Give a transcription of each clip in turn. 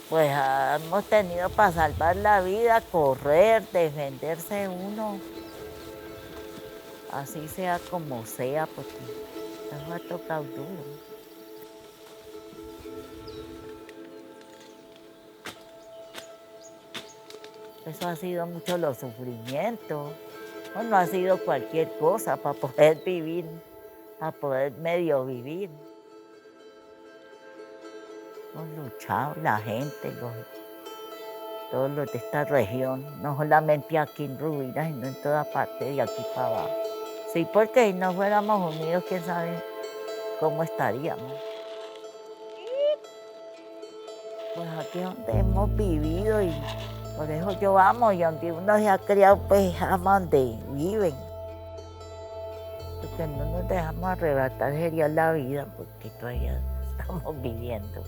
Pues hemos tenido para salvar la vida, correr, defenderse uno, así sea como sea, porque nos ha tocado duro. Eso ha sido mucho los sufrimientos. No ha sido cualquier cosa para poder vivir, para poder medio vivir. Hemos luchado, la gente, todos los de esta región, no solamente aquí en Rubira, sino en toda parte de aquí para abajo. Sí, porque si no fuéramos unidos, quién sabe cómo estaríamos. Pues aquí es donde hemos vivido y por eso yo amo y donde uno se ha criado, pues ama donde viven. Porque no nos dejamos arrebatar sería la vida, porque todavía estamos viviendo.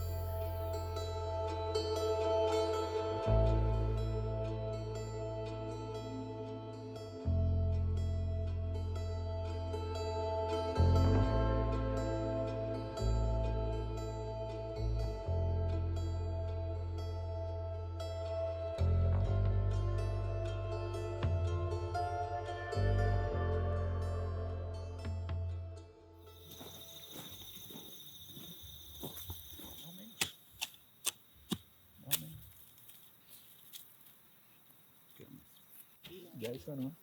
Ya eso no.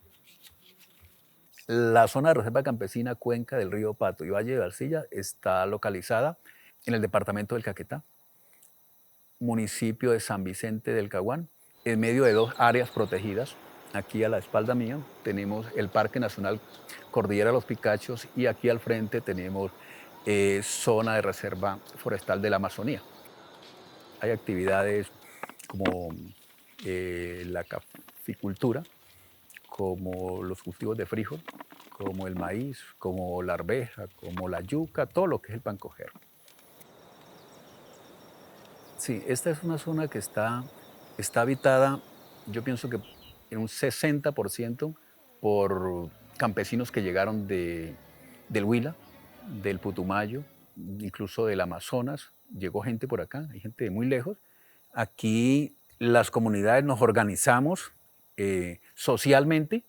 La zona de reserva campesina Cuenca del Río Pato y Valle de Arcilla está localizada en el departamento del Caquetá, municipio de San Vicente del Caguán, en medio de dos áreas protegidas. Aquí a la espalda mía tenemos el Parque Nacional Cordillera de los Picachos y aquí al frente tenemos zona de reserva forestal de la Amazonía. Hay actividades como la caficultura, como los cultivos de frijol, como el maíz, como la arveja, como la yuca, todo lo que es el pancojero. Sí, esta es una zona que está habitada, yo pienso que en un 60% por campesinos que llegaron del Huila, del Putumayo, incluso del Amazonas. Llegó gente por acá, hay gente de muy lejos. Aquí las comunidades nos organizamos socialmente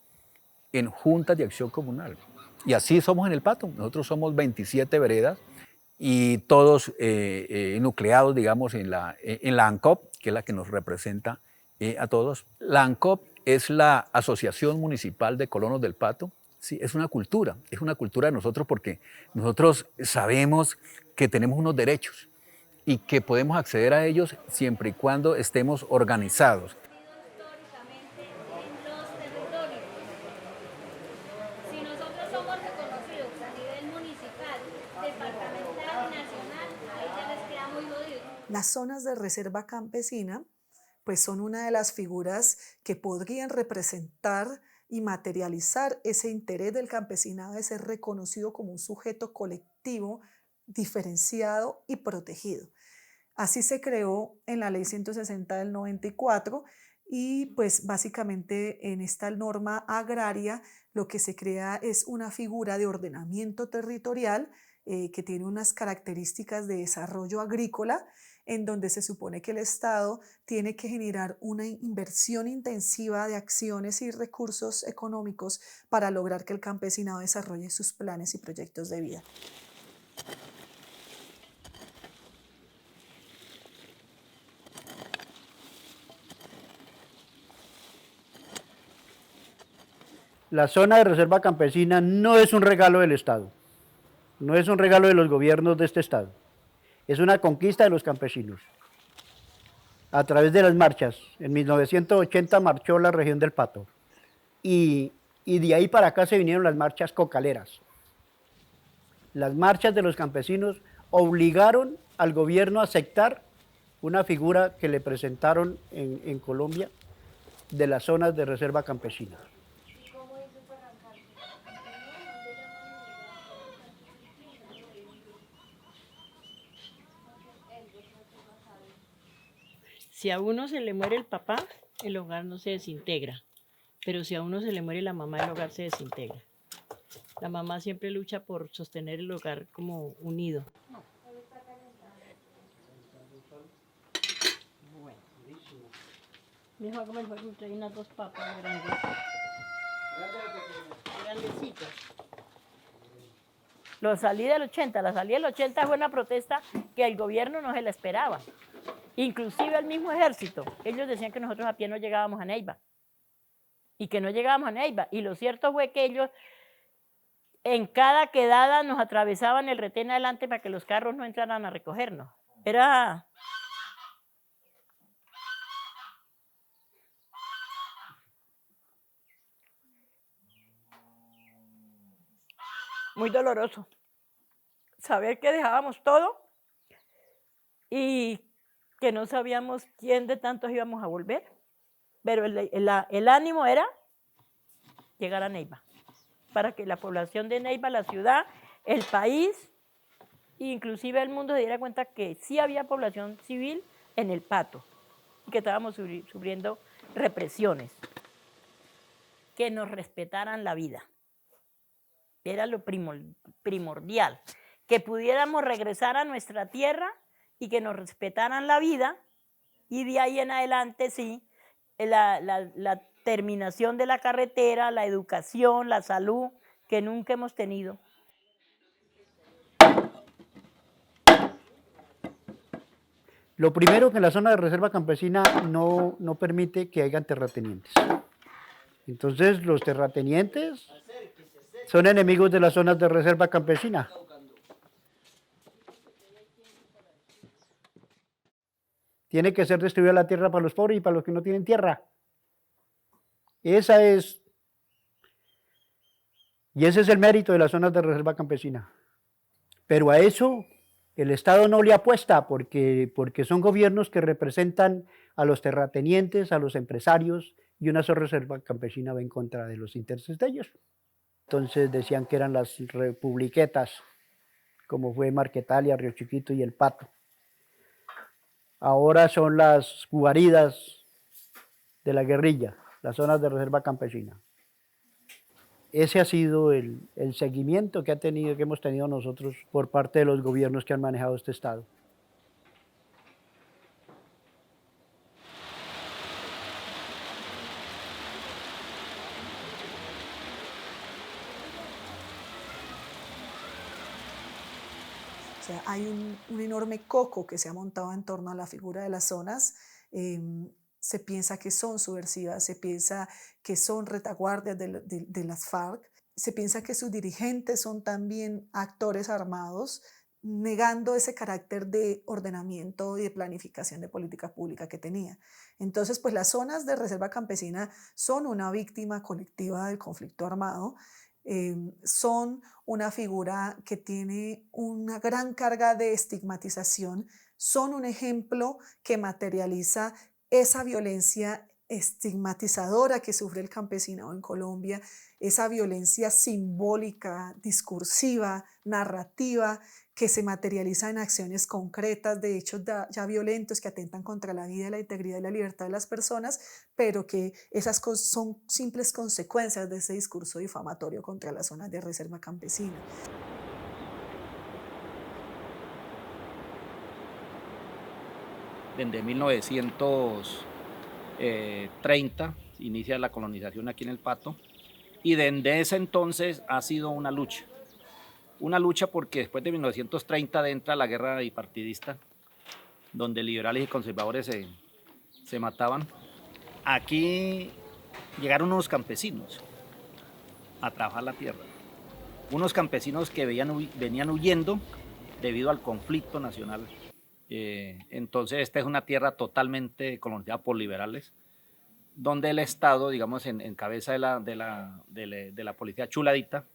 en juntas de acción comunal. Y así somos en el Pato. Nosotros somos 27 veredas y todos nucleados, digamos, en la ANCOP, que es la que nos representa a todos. La ANCOP es la Asociación Municipal de Colonos del Pato. Sí, es una cultura de nosotros porque nosotros sabemos que tenemos unos derechos y que podemos acceder a ellos siempre y cuando estemos organizados. Históricamente en los territorios. Si nosotros somos reconocidos a nivel municipal, departamental y nacional, ahí ya les queda muy jodido. Las zonas de reserva campesina pues son una de las figuras que podrían representar y materializar ese interés del campesinado de ser reconocido como un sujeto colectivo diferenciado y protegido. Así se creó en la Ley 160 del 94 y pues básicamente en esta norma agraria lo que se crea es una figura de ordenamiento territorial que tiene unas características de desarrollo agrícola en donde se supone que el Estado tiene que generar una inversión intensiva de acciones y recursos económicos para lograr que el campesinado desarrolle sus planes y proyectos de vida. La zona de reserva campesina no es un regalo del Estado, no es un regalo de los gobiernos de este Estado, es una conquista de los campesinos. A través de las marchas, en 1980 marchó la región del Pato y de ahí para acá se vinieron las marchas cocaleras. Las marchas de los campesinos obligaron al gobierno a aceptar una figura que le presentaron en Colombia de las zonas de reserva campesina. Si a uno se le muere el papá, el hogar no se desintegra, pero si a uno se le muere la mamá, el hogar se desintegra. La mamá siempre lucha por sostener el hogar como unido. Mi hijo comer fue que traía unas 2 papas grandes. Grandecitas. La salida del 80 fue una protesta que el gobierno no se la esperaba. Inclusive el mismo ejército. Ellos decían que nosotros a pie no llegábamos a Neiva. Y que no llegábamos a Neiva. Y lo cierto fue que ellos en cada quedada nos atravesaban el retén adelante para que los carros no entraran a recogernos. Era muy doloroso saber que dejábamos todo y que no sabíamos quién de tantos íbamos a volver, pero el ánimo era llegar a Neiva, para que la población de Neiva, la ciudad, el país, inclusive el mundo se diera cuenta que sí había población civil en el Pato y que estábamos sufriendo represiones, que nos respetaran la vida. Era lo primordial, que pudiéramos regresar a nuestra tierra y que nos respetaran la vida, y de ahí en adelante sí, la terminación de la carretera, la educación, la salud, que nunca hemos tenido. Lo primero, que en la zona de reserva campesina no permite que hayan terratenientes. Entonces los terratenientes son enemigos de las zonas de reserva campesina. Tiene que ser distribuida la tierra para los pobres y para los que no tienen tierra. Y ese es el mérito de las zonas de reserva campesina. Pero a eso el Estado no le apuesta porque son gobiernos que representan a los terratenientes, a los empresarios, y una sola reserva campesina va en contra de los intereses de ellos. Entonces decían que eran las republiquetas, como fue Marquetalia, Río Chiquito y El Pato. Ahora son las guaridas de la guerrilla, las zonas de reserva campesina. Ese ha sido el seguimiento que hemos tenido nosotros por parte de los gobiernos que han manejado este Estado. O sea, hay un enorme coco que se ha montado en torno a la figura de las zonas. Se piensa que son subversivas, se piensa que son retaguardias de las FARC, se piensa que sus dirigentes son también actores armados, negando ese carácter de ordenamiento y de planificación de política pública que tenía. Entonces, pues las zonas de reserva campesina son una víctima colectiva del conflicto armado, son una figura que tiene una gran carga de estigmatización, son un ejemplo que materializa esa violencia estigmatizadora que sufre el campesinado en Colombia, esa violencia simbólica, discursiva, narrativa, que se materializa en acciones concretas, de hechos ya violentos que atentan contra la vida, la integridad y la libertad de las personas, pero que esas son simples consecuencias de ese discurso difamatorio contra las zonas de reserva campesina. Desde 1930 inicia la colonización aquí en El Pato, y desde ese entonces ha sido una lucha porque después de 1930 entra la guerra bipartidista, donde liberales y conservadores se mataban. Aquí llegaron unos campesinos a trabajar la tierra, unos campesinos que venían huyendo debido al conflicto nacional. Entonces esta es una tierra totalmente colonizada por liberales, donde el Estado, digamos, en cabeza de la policía chuladita,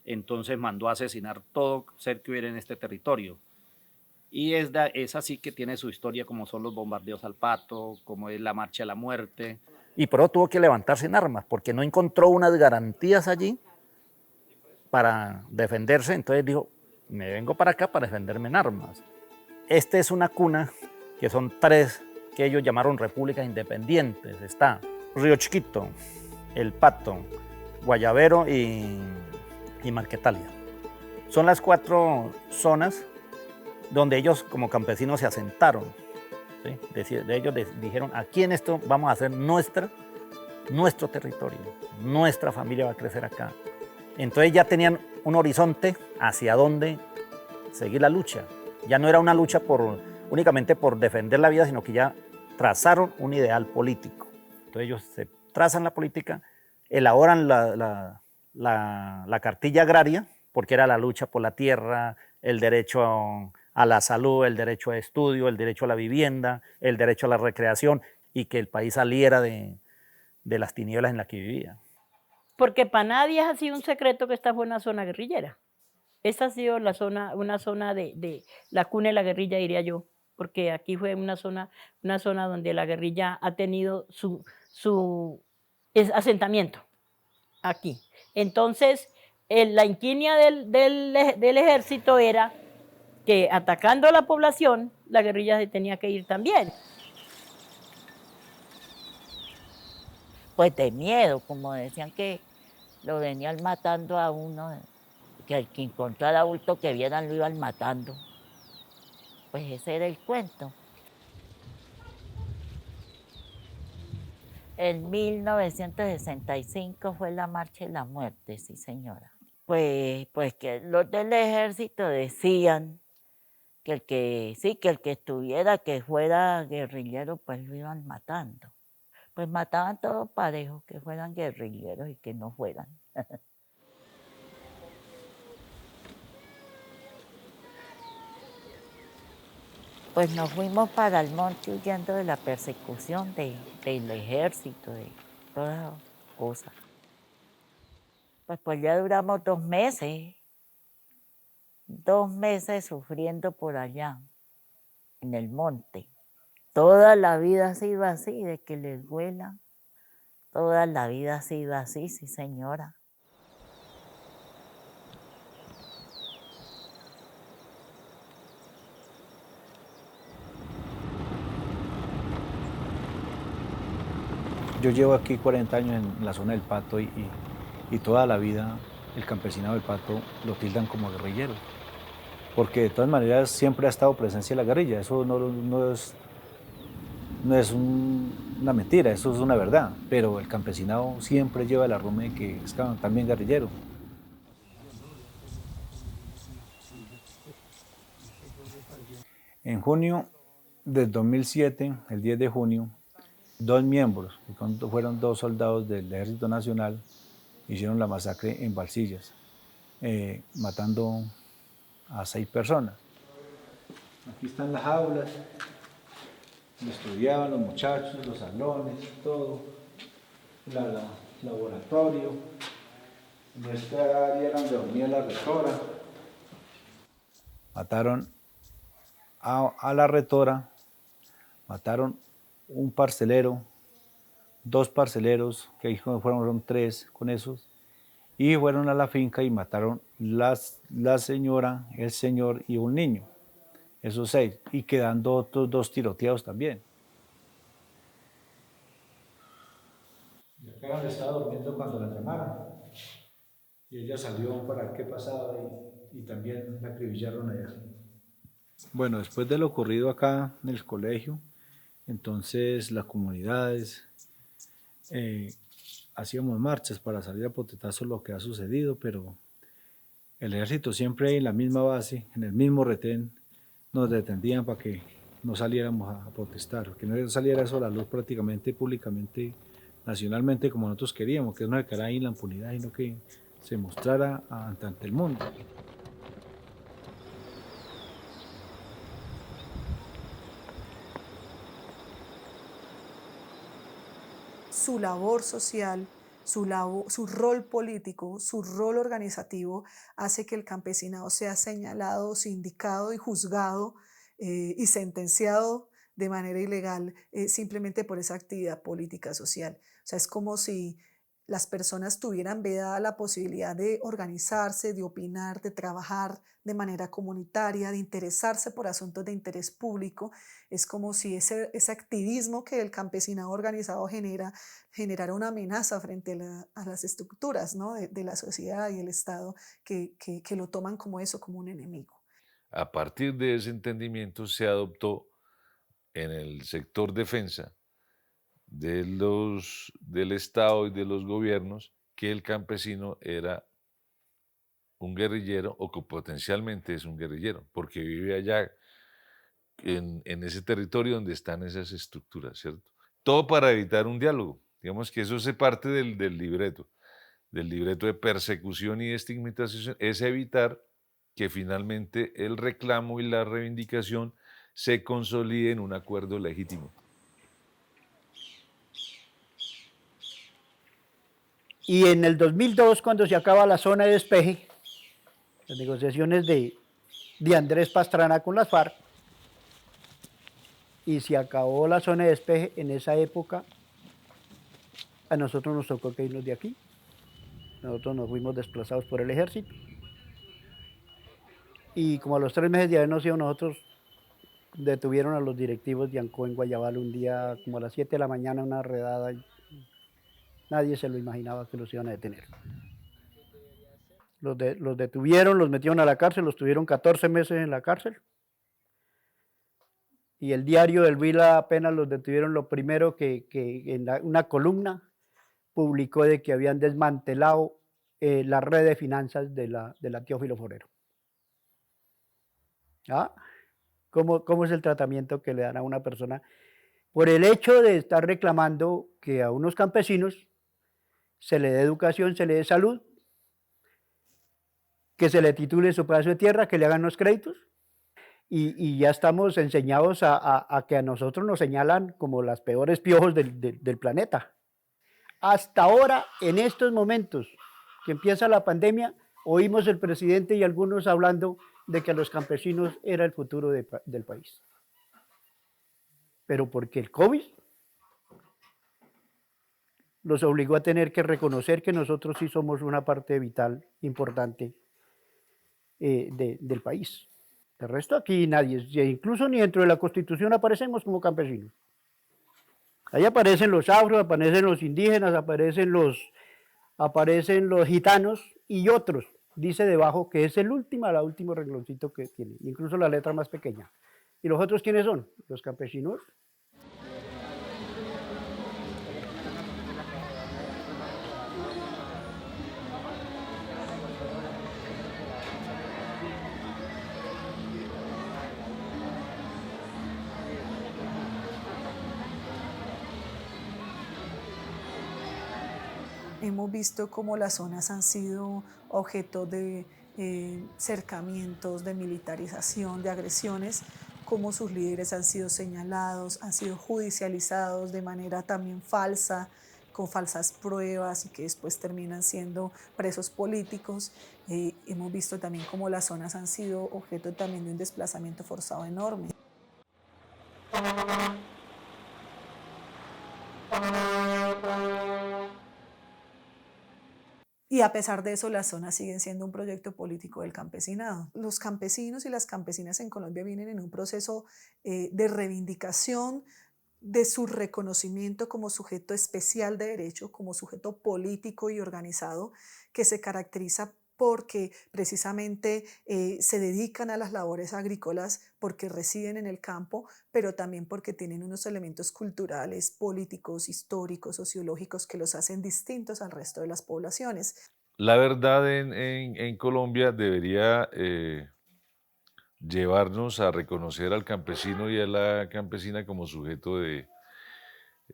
entonces mandó a asesinar todo ser que hubiera en este territorio. Y es así que tiene su historia, como son los bombardeos al Pato, como es la marcha de la muerte. Y por eso tuvo que levantarse en armas, porque no encontró unas garantías allí para defenderse. Entonces dijo, me vengo para acá para defenderme en armas. Esta es una cuna, que son 3 que ellos llamaron repúblicas independientes. Está Río Chiquito, El Pato, Guayabero y Marquetalia. Son las 4 zonas donde ellos como campesinos se asentaron. norte, ellos dijeron, aquí en esto vamos a hacer nuestro territorio, nuestra familia va a crecer acá. Entonces ya tenían un horizonte hacia dónde seguir la lucha. Ya no era una lucha únicamente por defender la vida, sino que ya trazaron un ideal político. Entonces ellos se trazan la política, elaboran la cartilla agraria, porque era la lucha por la tierra, el derecho a la salud, el derecho a estudio, el derecho a la vivienda, el derecho a la recreación, y que el país saliera de las tinieblas en las que vivía. Porque para nadie ha sido un secreto que esta fue una zona guerrillera. Esta ha sido una zona de la cuna de la guerrilla, diría yo, porque aquí fue una zona donde la guerrilla ha tenido su asentamiento, aquí. Entonces, la insignia del ejército era que atacando a la población, la guerrilla se tenía que ir también. Pues de miedo, como decían que lo venían matando a uno, que al que encontrara bulto que vieran lo iban matando. Pues ese era el cuento. En 1965 fue la Marcha de la Muerte, sí señora. Pues que los del ejército decían que el que estuviera, que fuera guerrillero, pues lo iban matando. Pues mataban todos parejos, que fueran guerrilleros y que no fueran. Pues nos fuimos para el monte huyendo de la persecución del ejército, de todas cosas. Pues ya duramos 2 meses sufriendo por allá, en el monte. Toda la vida ha sido así, de que les vuelan. Toda la vida ha sido así, sí señora. Yo llevo aquí 40 años en la zona del Pato y toda la vida el campesinado del Pato lo tildan como guerrillero, porque de todas maneras siempre ha estado presencia de la guerrilla, eso no es una mentira, eso es una verdad, pero el campesinado siempre lleva el arrume de que es también guerrillero. En junio del 2007, el 10 de junio, 2 miembros, que fueron 2 soldados del Ejército Nacional, hicieron la masacre en Balsillas, matando a 6 personas. Aquí están las aulas, donde estudiaban los muchachos, los salones, todo, el laboratorio. En esta área era donde dormía la rectora. Mataron a la rectora, mataron un parcelero, 2 parceleros, que ahí fueron 3 con esos, y fueron a la finca y mataron la señora, el señor y un niño, esos 6, y quedando otros 2 tiroteados también. Y acá donde estaba durmiendo cuando la llamaron, y ella salió para ver qué pasaba y también la acribillaron allá. Bueno, después de lo ocurrido acá en el colegio, entonces las comunidades hacíamos marchas para salir a protestar sobre lo que ha sucedido, pero el ejército siempre en la misma base, en el mismo retén, nos detendían para que no saliéramos a protestar, que no saliera eso a la luz prácticamente, públicamente, nacionalmente como nosotros queríamos, que no se quedara ahí en la impunidad, sino que se mostrara ante el mundo. Su labor social, su rol político, su rol organizativo hace que el campesinado sea señalado, sindicado y juzgado y sentenciado de manera ilegal simplemente por esa actividad política social. O sea, es como si las personas tuvieran vedada la posibilidad de organizarse, de opinar, de trabajar de manera comunitaria, de interesarse por asuntos de interés público. Es como si ese activismo que el campesinado organizado generara una amenaza frente a las estructuras, ¿no? de la sociedad y el Estado que lo toman como eso, como un enemigo. A partir de ese entendimiento se adoptó en el sector defensa del Estado y de los gobiernos que el campesino era un guerrillero o que potencialmente es un guerrillero, porque vive allá en ese territorio donde están esas estructuras, ¿cierto? Todo para evitar un diálogo. Digamos que eso hace parte del libreto de persecución y de estigmatización, es evitar que finalmente el reclamo y la reivindicación se consolide en un acuerdo legítimo. Y en el 2002, cuando se acaba la zona de despeje, las negociaciones de Andrés Pastrana con las FARC, y se acabó la zona de despeje, en esa época a nosotros nos tocó que irnos de aquí. Nosotros nos fuimos desplazados por el ejército. Y como a los 3 meses de habernos ido nosotros, detuvieron a los directivos de ANCO en Guayabal un día como a las 7 de la mañana, una redada. Y nadie se lo imaginaba que los iban a detener. Los detuvieron, los metieron a la cárcel, los tuvieron 14 meses en la cárcel. Y el diario del Huila apenas los detuvieron, lo primero que en una columna publicó de que habían desmantelado la red de finanzas de la Teófilo Forero. ¿Ah? ¿Cómo es el tratamiento que le dan a una persona por el hecho de estar reclamando que a unos campesinos se le dé educación, se le dé salud, que se le titule su pedazo de tierra, que le hagan los créditos? Y ya estamos enseñados a que a nosotros nos señalan como las peores piojos del planeta. Hasta ahora, en estos momentos que empieza la pandemia, oímos el presidente y algunos hablando de que los campesinos era el futuro del país. Pero porque el COVID los obligó a tener que reconocer que nosotros sí somos una parte vital, importante del país. El resto aquí nadie, incluso ni dentro de la Constitución aparecemos como campesinos. Ahí aparecen los afros, aparecen los indígenas, aparecen los gitanos y otros. Dice debajo que es el último rengloncito que tiene, incluso la letra más pequeña. ¿Y los otros quiénes son? Los campesinos. Hemos visto cómo las zonas han sido objeto de cercamientos, de militarización, de agresiones, cómo sus líderes han sido señalados, han sido judicializados de manera también falsa, con falsas pruebas y que después terminan siendo presos políticos. Hemos visto también cómo las zonas han sido objeto también de un desplazamiento forzado enorme. Y a pesar de eso, las zonas siguen siendo un proyecto político del campesinado. Los campesinos y las campesinas en Colombia vienen en un proceso de reivindicación de su reconocimiento como sujeto especial de derecho, como sujeto político y organizado, que se caracteriza porque precisamente se dedican a las labores agrícolas, porque residen en el campo, pero también porque tienen unos elementos culturales, políticos, históricos, sociológicos que los hacen distintos al resto de las poblaciones. La verdad en Colombia debería llevarnos a reconocer al campesino y a la campesina como sujeto de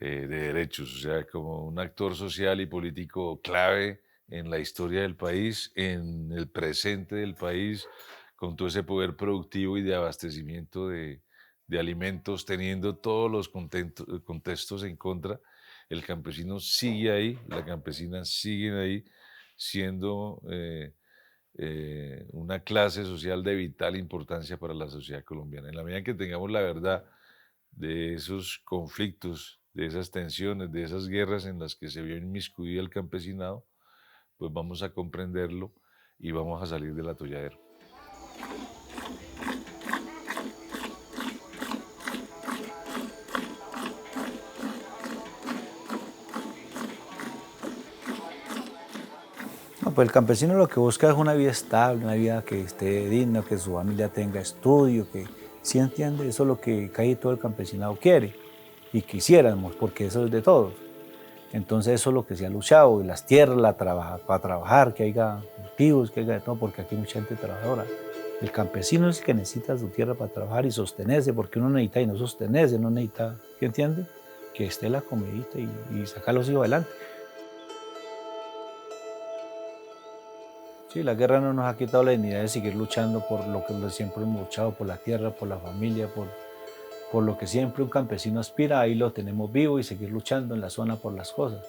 derechos, o sea, como un actor social y político clave en la historia del país, en el presente del país, con todo ese poder productivo y de abastecimiento de alimentos, teniendo todos los contextos en contra. El campesino sigue ahí, la campesina sigue ahí, siendo una clase social de vital importancia para la sociedad colombiana. En la medida que tengamos la verdad de esos conflictos, de esas tensiones, de esas guerras en las que se vio inmiscuido el campesinado, pues vamos a comprenderlo y vamos a salir del atolladero. No, pues el campesino lo que busca es una vida estable, una vida que esté digna, que su familia tenga estudio, que ¿Sí entiende? Eso es lo que casi todo el campesinado quiere y quisiéramos, porque eso es de todos. Entonces eso es lo que se ha luchado, y las tierras para trabajar, que haya cultivos, que haya de todo, porque aquí hay mucha gente trabajadora. El campesino es el que necesita su tierra para trabajar y sostenerse, porque uno necesita y no sostenerse, no necesita, ¿sí entiende? Que esté la comidita y sacar a los hijos adelante. Sí, la guerra no nos ha quitado la dignidad de seguir luchando por lo que siempre hemos luchado, por la tierra, por la familia, por lo que siempre un campesino aspira, ahí lo tenemos vivo y seguir luchando en la zona por las cosas.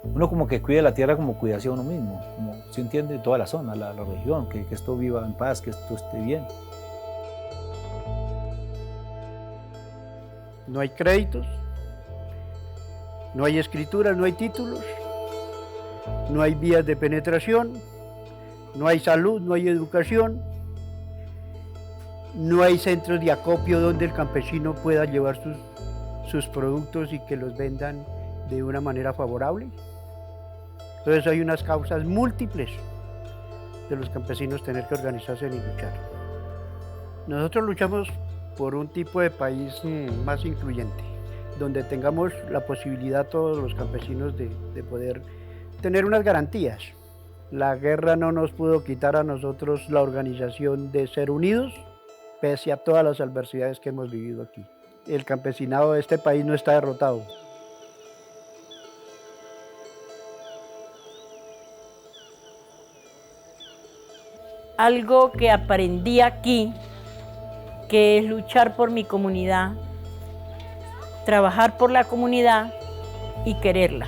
Uno como que cuide la tierra como cuida hacia uno mismo, como se entiende toda la zona, la región, que esto viva en paz, que esto esté bien. No hay créditos, no hay escrituras, no hay títulos, no hay vías de penetración, no hay salud, no hay educación, no hay centros de acopio donde el campesino pueda llevar sus productos y que los vendan de una manera favorable. Entonces hay unas causas múltiples de los campesinos tener que organizarse y luchar. Nosotros luchamos por un tipo de país más incluyente, donde tengamos la posibilidad todos los campesinos de poder tener unas garantías. La guerra no nos pudo quitar a nosotros la organización de ser unidos, pese a todas las adversidades que hemos vivido aquí. El campesinado de este país no está derrotado. Algo que aprendí aquí, que es luchar por mi comunidad, trabajar por la comunidad y quererla.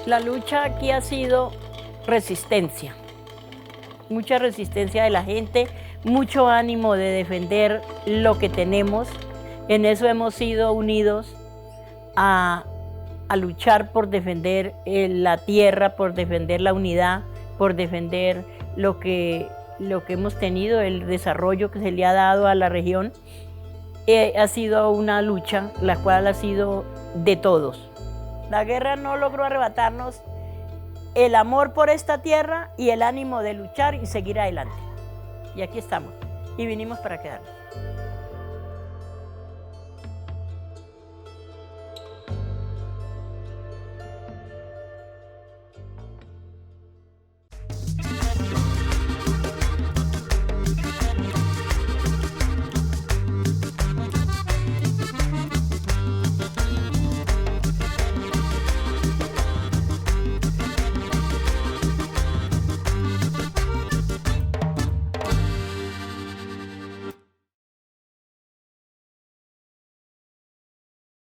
La lucha aquí ha sido resistencia, mucha resistencia de la gente, mucho ánimo de defender lo que tenemos. En eso hemos sido unidos a luchar por defender la tierra, por defender la unidad, por defender lo que hemos tenido, el desarrollo que se le ha dado a la región. Ha sido una lucha, la cual ha sido de todos. La guerra no logró arrebatarnos el amor por esta tierra y el ánimo de luchar y seguir adelante. Y aquí estamos, y vinimos para quedarnos.